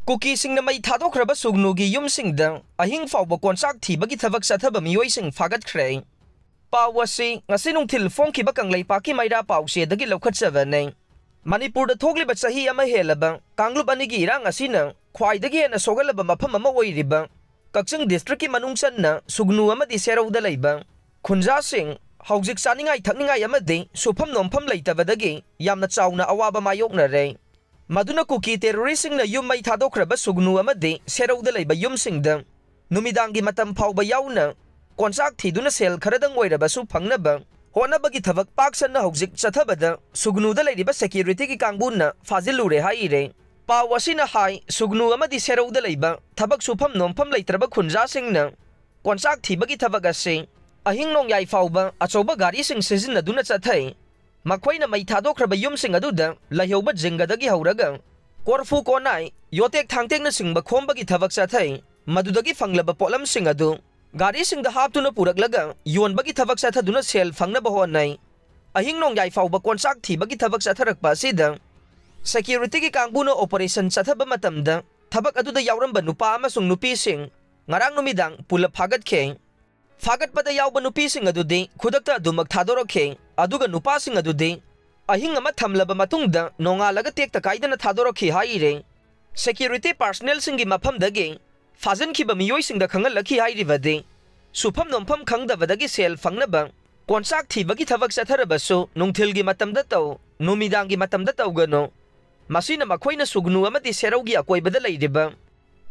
Kukisingna Mei Thadokhraba Sugnugi Yumsingda Ahing Faoba Konchak Thibagi Thabak Chathaba Meeoising Fagatkre Pawasi ngasi nungthil Fangba kanglei maida pause dagi lokhatchabane Manipur thokliba chahi ama helaba kanglup anigi irang asina khwaidagi hena sogalaba mafam ama oiriba Kakching district ki manungchanna Sugnu amadi serauda leiba Khunja sing haujik chaningai thakningai amadi sufam nompham leitabadagi yamna chauna awaba mayoknare Maduna Kuki terroristing Yum Mei Thadokhraba Sugnu Amadi serauda leiba Yumsingda Numidangi matam Faoba yauna Konchak thiduna sel kharadang oirabasu phangnaba honabagi thabak paksanna hojik chathabada Sugnuda leiba security ki kangbunna fazilure haire pawasina hai Sugnu amadi serauda leiba thabak sufam nompham leitraba khunja singna Konchak Thibagi Thabak ase Ahing Nongyai Faoba achoba gari sing sizinaduna chathai Makhoina Mei Thadokhraba Yumsing aduda laihauba jingadagi hauraga Korfu konai yotek thangtekna singba khombagi thabak chathai madudagi fanglaba polam sing adu gari singda haptuna puraklaga yonbagi thabak chathaduna sel fangnaba honai Ahing Nongyai Faoba Konchak Thibagi Thabak chatharakpa asida security ki kangbuna operation chathaba matamda thabak aduda yauramba nupa amasung nupi sing ngarang numidang pulap Fagatkre Fagatpada yauba nupi sing adudi khudakta adumak thadorokhe aduga nupa sing adudi ahing ama thamlaba matungda nongalaga tekta kaidana thadorokhi haire security personnel singi mafamdagi Fagatkhiba Meeoising da khangalakhi hairibadi sufam nompham khangdabadagi sel fangnaba Konchak Thibagi Thabak chatharabasu nungthilgi matamda taw numidangi matamda tawgano masina makhoina Sugnu amati seraugi akoibada leiriba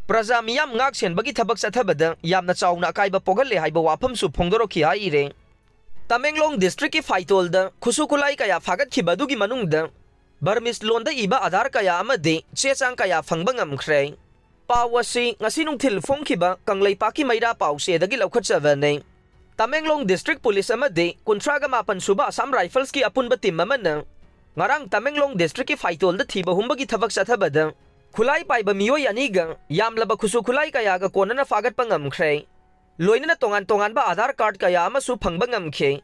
Praja miyam ngak senbagi thabak chathabada yamna chauna akaiba pogalle haiba wafam su phongdorokhi haire Tamenglong district ki Phaitolda Khutsu-Khutlai kaya Fagatkhiba Adugi Manungda Burmese Londa iba Aadhaar kaya Amadi Chang kaya Fangba Ngamkhre Pawasi ngasi nungthil Fangba kanglei maida pause dagi lokhatchabane Tamenglong district police amadi kuntraga mapan suba Assam rifles ki apunba team amana ngarang Tamenglong district ki Phaitolda thiba humbagi thabak chathabada Khulai paiba mioi aniga yamlaba Khutsu-Khutlai kaya ga konana fagatpa ngamkhre loinana tongan ba Aadhaar card kaya amasu phangba ngamkhe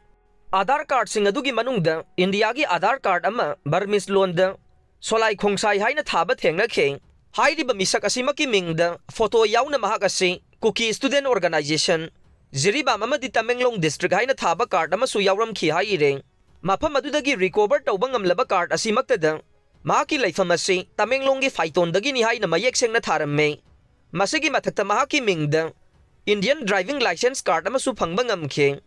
Aadhaar card sing adugi manungda India gi Aadhaar card ama Burmese Londa solai khongsai haina thaba thengnakhe hairiba misak asimaki mingda photo yauna mahak ase Kuki Student Organization Ziriba amadi Tamenglong district haina thaba card amasu yauramkhi haire mafam adudagi recover tawba ngamlaba card asimaktada Mahaki laifam ase Tamenglong gi Phaitondagi ni haina mayek sengna tharamme masigi mathakta mahaki mingda Indian driving license card amasu phangba ngamkhe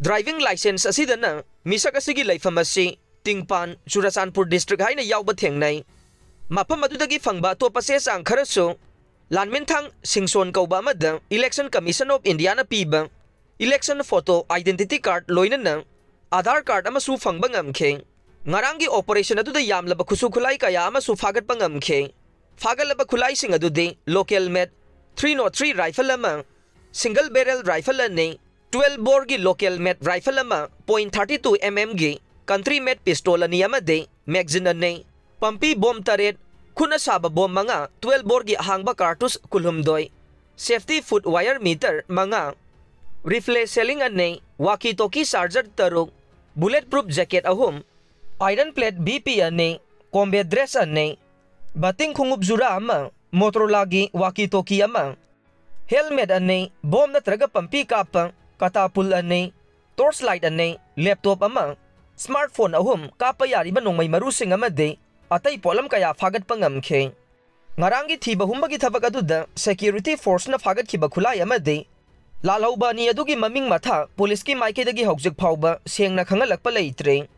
driving license asidana misak asigi laifam ase Tingpan Churachandpur district haina yauba thengnai mafam adudagi phangba topa se sang kharasu lanminthang singson kauba amada election commission of India na piba election photo identity card loinana Aadhaar card amasu phangba ngamkhe Ngarangi operation aduda yamlaba Khutsu-Khutlai kaya amasu fagatpa ngamkhe fagalaba khulai sing adude local made 303 rifle ama single barrel rifle ane 12 bore gi local made rifle ama .32 mm gi country made pistol ani amade magazine ane pampi bomb taret khuna saba bomb manga 12 bore gi ahangba cartridge kulhumdoi safety foot wire meter manga rifle selling ane walkie talkie charger taruk bulletproof jacket ahum Iron plate BP ane combat dress ane bating khungup jura ama Motorola gi walkie talkie ama helmet ane bomb natraga pampi kapa katapul ane torchlight ane laptop ama smartphone ahum kapa yariba nongmai marusing amade atai polam kaya fagatpa ngamkhe ngarangi thiba humbagi thabak aduda security force na Fagatkhiba khulai amade lalhauba ni adugi maming matha police ki maikedagi hojik phauba sengna khangalakpa leitre